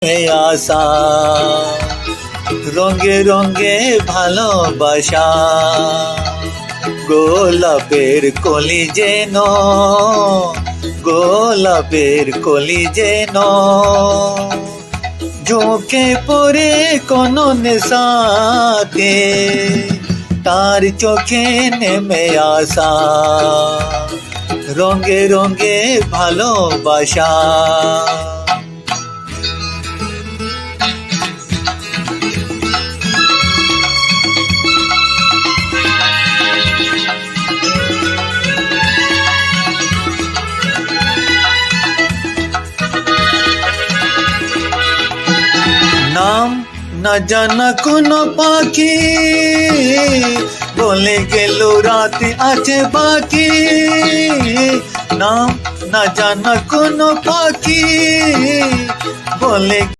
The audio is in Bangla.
আশা রঙে রঙে ভালোবাসা গোলাপের কলি যেন গোলাপের কলি যেন ঝোঁকে পড়ে কোন নেশাতে তার চোখে নেমে আসা রঙে রঙে ভালোবাসা। নাম না জানা কোনো পাখি বলে গেল রাতে আছে বাকি নাম না জানা কোনো পাখি বলে